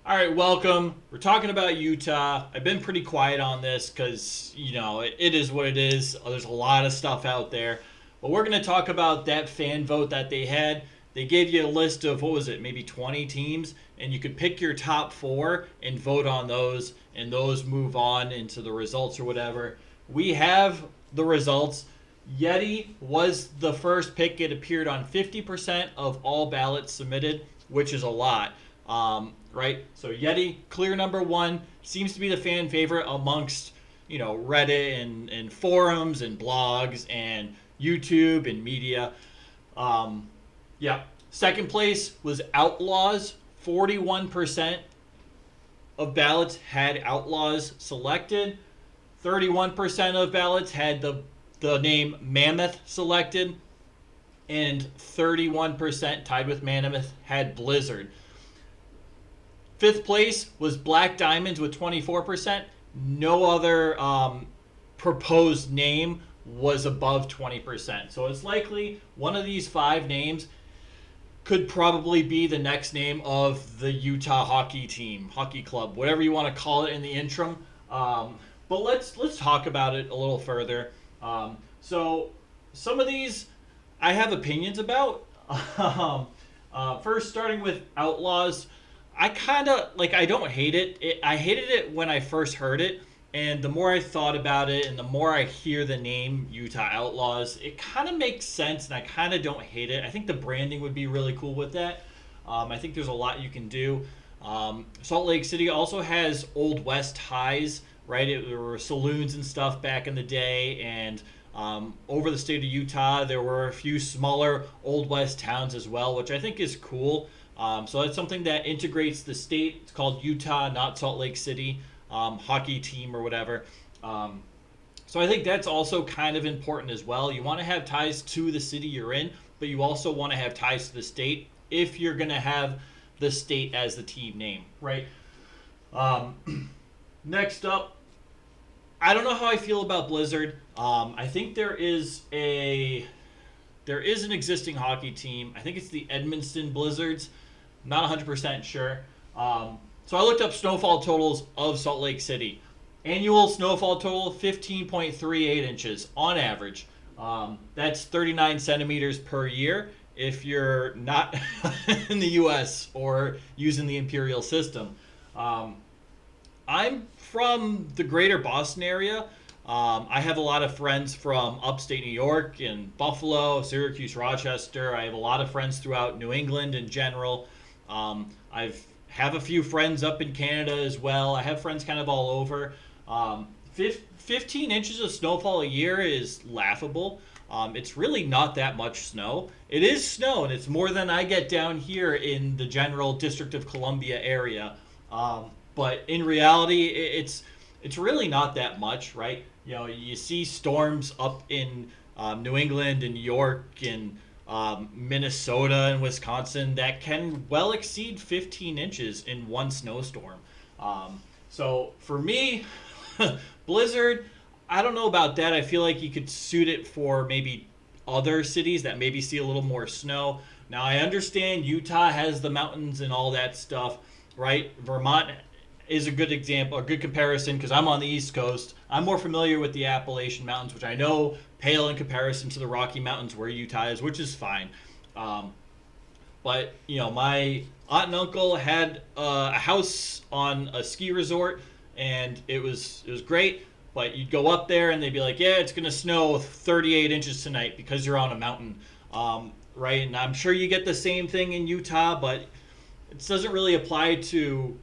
All right, welcome. We're talking about Utah. I've been pretty quiet on this because, it is what it is. There's a lot of stuff out there. But we're going to talk about that fan vote that they had. They gave you a list of, what was it, maybe 20 teams, and you could pick your top four and vote on those, and those move on into the results or whatever. We have the results. Yeti was the first pick. It appeared on 50% of all ballots submitted, which is a lot. Right? So Yeti, clear number one, seems to be the fan favorite amongst, Reddit and forums and blogs and YouTube and media. Yeah. Second place was Outlaws. 41% of ballots had Outlaws selected. 31% of ballots had the name Mammoth selected. And 31% tied with Mammoth had Blizzard. Fifth place was Black Diamonds with 24%. No other proposed name was above 20%. So it's likely one of these five names could probably be the next name of the Utah hockey team, hockey club, whatever you want to call it in the interim. But let's talk about it a little further. So some of these I have opinions about. First, starting with Outlaws. I kind of I don't hate it. I hated it when I first heard it, and the more I thought about it, and the more I hear the name Utah Outlaws, it kind of makes sense, and I kind of don't hate it. I think the branding would be really cool with that. I think there's a lot you can do. Salt Lake City also has Old West ties, right? There were saloons and stuff back in the day, and over the state of Utah, there were a few smaller Old West towns as well, which I think is cool. So that's something that integrates the state. It's called Utah, not Salt Lake City, hockey team or whatever. So I think that's also kind of important as well. You want to have ties to the city you're in, but you also want to have ties to the state if you're going to have the state as the team name, right? Next up, I don't know how I feel about Blizzard. I think there is an existing hockey team. I think it's the Edmundston Blizzards. Not 100% sure. So I looked up snowfall totals of Salt Lake City. Annual snowfall total 15.38 inches on average. That's 39 centimeters per year if you're not in the U.S. or using the imperial system. I'm from the greater Boston area. I have a lot of friends from upstate New York and Buffalo, Syracuse, Rochester. I have a lot of friends throughout New England in general. I have a few friends up in Canada as well. I have friends kind of all over. 15 inches of snowfall a year is laughable. It's really not that much snow. It is snow, and it's more than I get down here in the general District of Columbia area. But in reality, it's really not that much, right? You see storms up in New England and New York and Minnesota and Wisconsin that can well exceed 15 inches in one snowstorm. So for me, Blizzard, I don't know about that. I feel like you could suit it for maybe other cities that maybe see a little more snow. Now, I understand Utah has the mountains and all that stuff, right? Vermont is a good example, a good comparison, because I'm on the East Coast. I'm more familiar with the Appalachian Mountains, which I know pale in comparison to the Rocky Mountains where Utah is, which is fine. But my aunt and uncle had a house on a ski resort, and it was great. But you'd go up there, and they'd be like, "Yeah, it's gonna snow 38 inches tonight because you're on a mountain." Right? And I'm sure you get the same thing in Utah, but it doesn't really apply to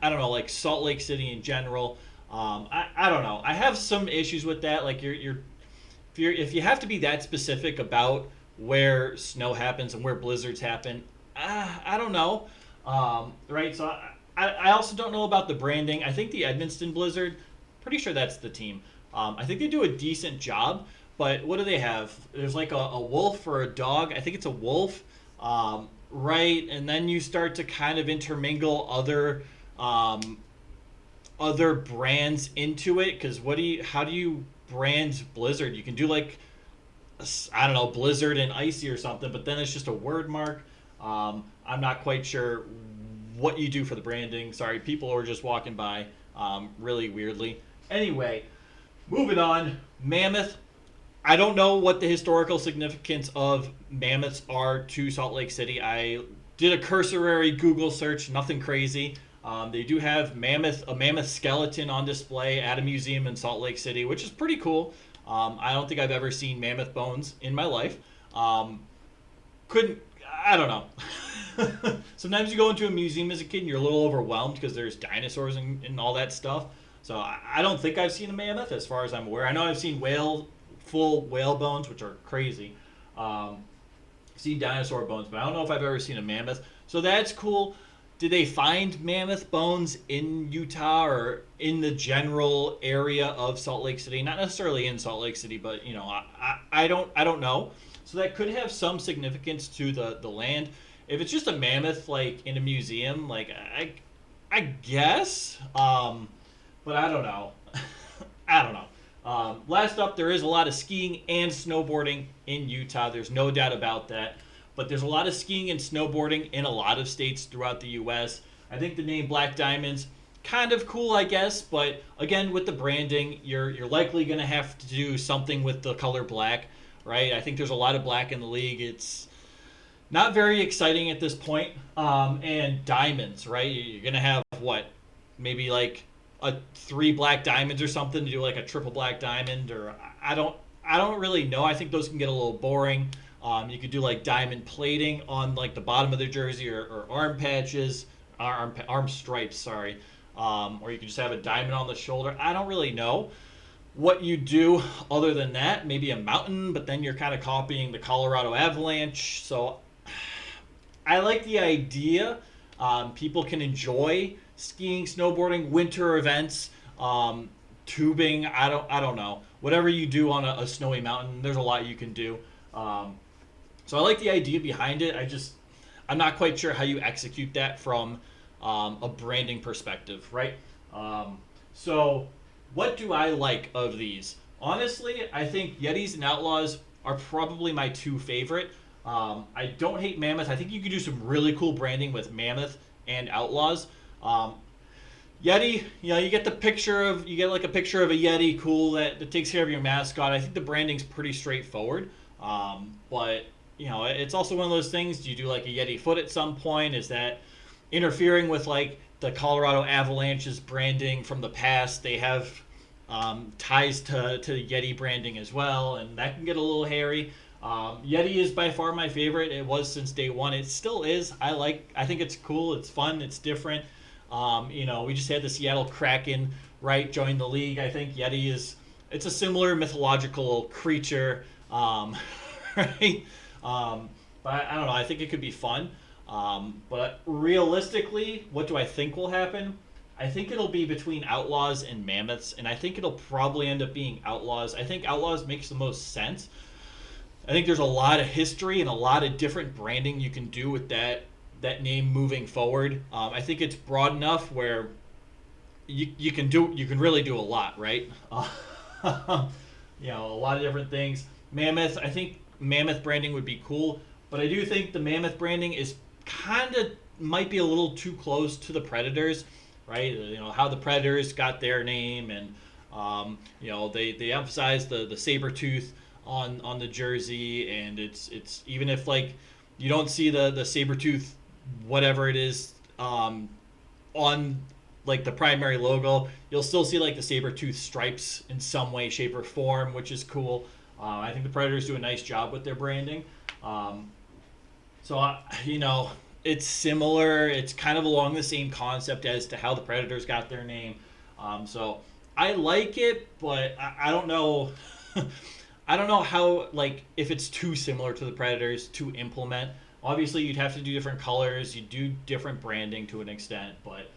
I don't know, like Salt Lake City in general. I don't know. I have some issues with that. Like if you have to be that specific about where snow happens and where blizzards happen, I don't know. Right. So I also don't know about the branding. I think the Edmundston Blizzard, pretty sure that's the team. I think they do a decent job. But what do they have? There's like a wolf or a dog. I think it's a wolf. Right. And then you start to kind of intermingle other brands into it, because how do you brand Blizzard? You can do like, I don't know, Blizzard and Icy or something, but then it's just a word mark. I'm not quite sure what you do for the branding. Sorry, people were just walking by really weirdly. Anyway, moving on. Mammoth. I don't know what the historical significance of mammoths are to Salt Lake City. I did a cursory Google search, nothing crazy. They do have a mammoth skeleton on display at a museum in Salt Lake City, which is pretty cool. I don't think I've ever seen mammoth bones in my life. Couldn't, I don't know. Sometimes you go into a museum as a kid and you're a little overwhelmed because there's dinosaurs and all that stuff. So I don't think I've seen a mammoth as far as I'm aware. I know I've seen full whale bones, which are crazy. Seen dinosaur bones, but I don't know if I've ever seen a mammoth. So that's cool. Did they find mammoth bones in Utah or in the general area of Salt Lake City? Not necessarily in Salt Lake City, but I don't know. So that could have some significance to the land. If it's just a mammoth like in a museum, like I guess, but I don't know. I don't know. Last up, there is a lot of skiing and snowboarding in Utah. There's no doubt about that. But there's a lot of skiing and snowboarding in a lot of states throughout the U.S. I think the name Black Diamonds, kind of cool, I guess. But again, with the branding, you're likely going to have to do something with the color black, right? I think there's a lot of black in the league. It's not very exciting at this point. And diamonds, right? You're going to have what? Maybe like a 3 black diamonds or something to do like a triple black diamond, or I don't really know. I think those can get a little boring. You could do like diamond plating on like the bottom of the jersey or arm patches, arm stripes, sorry. Or you could just have a diamond on the shoulder. I don't really know what you do other than that. Maybe a mountain, but then you're kind of copying the Colorado Avalanche. So I like the idea. People can enjoy skiing, snowboarding, winter events, tubing. I don't know. Whatever you do on a snowy mountain, there's a lot you can do. So I like the idea behind it. I'm not quite sure how you execute that from a branding perspective, right? So what do I like of these? Honestly, I think Yetis and Outlaws are probably my 2 favorite. I don't hate Mammoth. I think you could do some really cool branding with Mammoth and Outlaws. Yeti, you get like a picture of a Yeti, cool, that takes care of your mascot. I think the branding's pretty straightforward. But it's also one of those things. Do you do like a Yeti foot at some point? Is that interfering with like the Colorado Avalanche's branding from the past? They have ties to Yeti branding as well, and that can get a little hairy. Yeti is by far my favorite. It was since day one. It still is. I think it's cool. It's fun. It's different. We just had the Seattle Kraken, right, join the league. I think Yeti it's a similar mythological creature, right? But I don't know. I think it could be fun. But realistically, what do I think will happen? I think it'll be between Outlaws and Mammoths, and I think it'll probably end up being Outlaws. I think Outlaws makes the most sense. I think there's a lot of history and a lot of different branding you can do with that name moving forward. I think it's broad enough where you can really do a lot, right? A lot of different things. Mammoth, I think Mammoth branding would be cool, but I do think the Mammoth branding is might be a little too close to the Predators, right? How the Predators got their name, and they emphasize the saber tooth on the jersey, and it's even if like you don't see the saber tooth whatever it is on like the primary logo, you'll still see like the saber tooth stripes in some way, shape, or form, which is cool. I think the Predators do a nice job with their branding. It's similar. It's kind of along the same concept as to how the Predators got their name. So I like it, but I don't know. I don't know how, like, if it's too similar to the Predators to implement. Obviously, you'd have to do different colors. You do different branding to an extent, but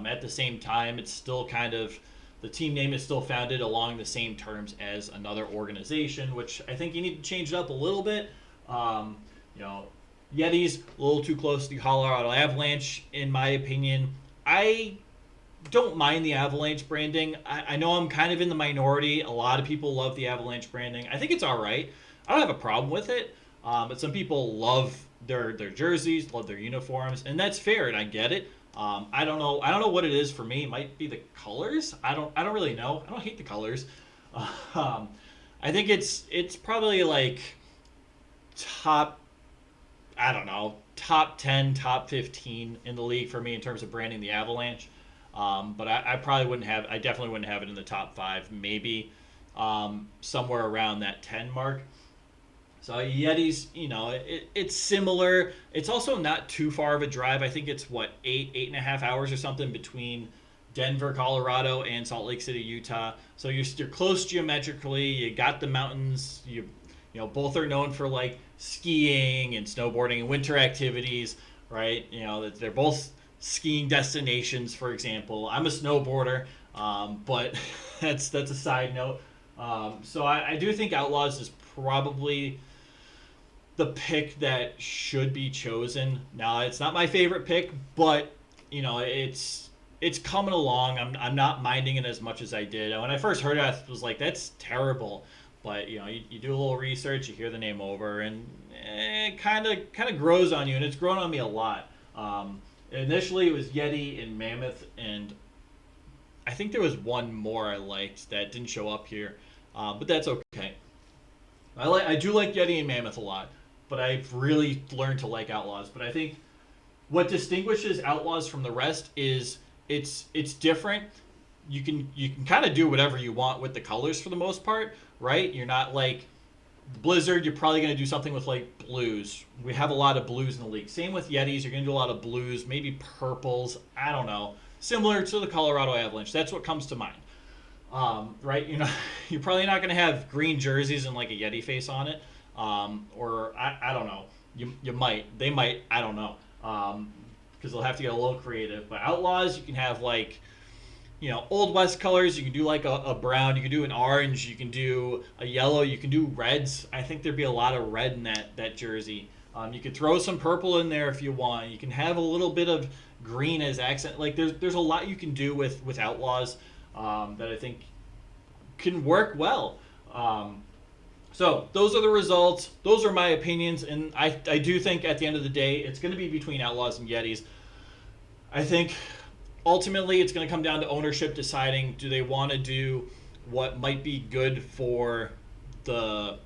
at the same time, it's still kind of the team name is still founded along the same terms as another organization, which I think you need to change it up a little bit. Yeti's a little too close to the Colorado Avalanche, in my opinion. I don't mind the Avalanche branding. I know I'm kind of in the minority. A lot of people love the Avalanche branding. I think it's all right. I don't have a problem with it. But some people love their jerseys, love their uniforms, and that's fair, and I get it. I don't know. I don't know what it is for me. It might be the colors. I don't really know. I don't hate the colors. Um, I think it's probably like top. I don't know, top 10, top 15 in the league for me in terms of branding the Avalanche. But I probably wouldn't have. I definitely wouldn't have it in the top five. Maybe somewhere around that 10 mark. So Yeti's, it's similar. It's also not too far of a drive. I think it's what 8.5 hours or something between Denver, Colorado, and Salt Lake City, Utah. So you're close geometrically. You got the mountains. Both are known for like skiing and snowboarding and winter activities, right? They're both skiing destinations. For example, I'm a snowboarder, but that's a side note. So I do think Outlaws is probably the pick that should be chosen. Now, it's not my favorite pick, but it's coming along. I'm not minding it as much as I did. When I first heard it, I was like, that's terrible. But you do a little research, you hear the name over, and it kind of grows on you, and it's grown on me a lot. Initially, it was Yeti and Mammoth, and I think there was one more I liked that didn't show up here, but that's okay. I do like Yeti and Mammoth a lot, but I've really learned to like Outlaws. But I think what distinguishes Outlaws from the rest is it's different. You can kind of do whatever you want with the colors for the most part, right? You're not like Blizzard. You're probably going to do something with like blues. We have a lot of blues in the league. Same with Yetis. You're going to do a lot of blues, maybe purples. I don't know. Similar to the Colorado Avalanche. That's what comes to mind. Right? You're probably not going to have green jerseys and like a Yeti face on it. Or I don't know. You might. They might. I don't know. Because they'll have to get a little creative. But Outlaws, you can have like, Old West colors. You can do like a brown. You can do an orange. You can do a yellow. You can do reds. I think there'd be a lot of red in that jersey. You could throw some purple in there if you want. You can have a little bit of green as accent. Like there's a lot you can do with Outlaws that I think can work well. So those are the results. Those are my opinions, and I do think at the end of the day it's going to be between Outlaws and Yetis. I think ultimately it's going to come down to ownership deciding, do they want to do what might be good for the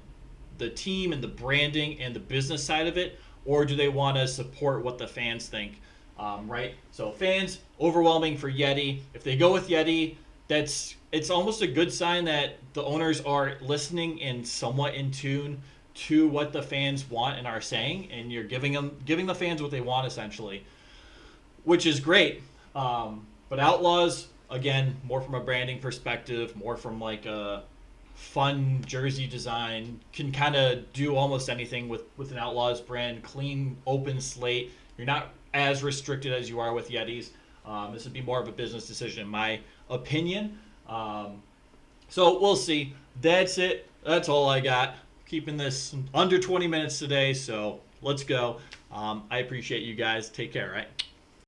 team and the branding and the business side of it, or do they want to support what the fans think, right? So fans, overwhelming for Yeti. If they go with Yeti, it's almost a good sign that the owners are listening and somewhat in tune to what the fans want and are saying, and you're giving the fans what they want essentially, which is great. But Outlaws, again, more from a branding perspective, more from like a fun jersey design, can kind of do almost anything with an Outlaws brand. Clean, open slate. You're not as restricted as you are with Yetis. This would be more of a business decision in my opinion. So we'll see. That's it. That's all I got. Keeping this under 20 minutes today, so let's go. I appreciate you guys. Take care, right?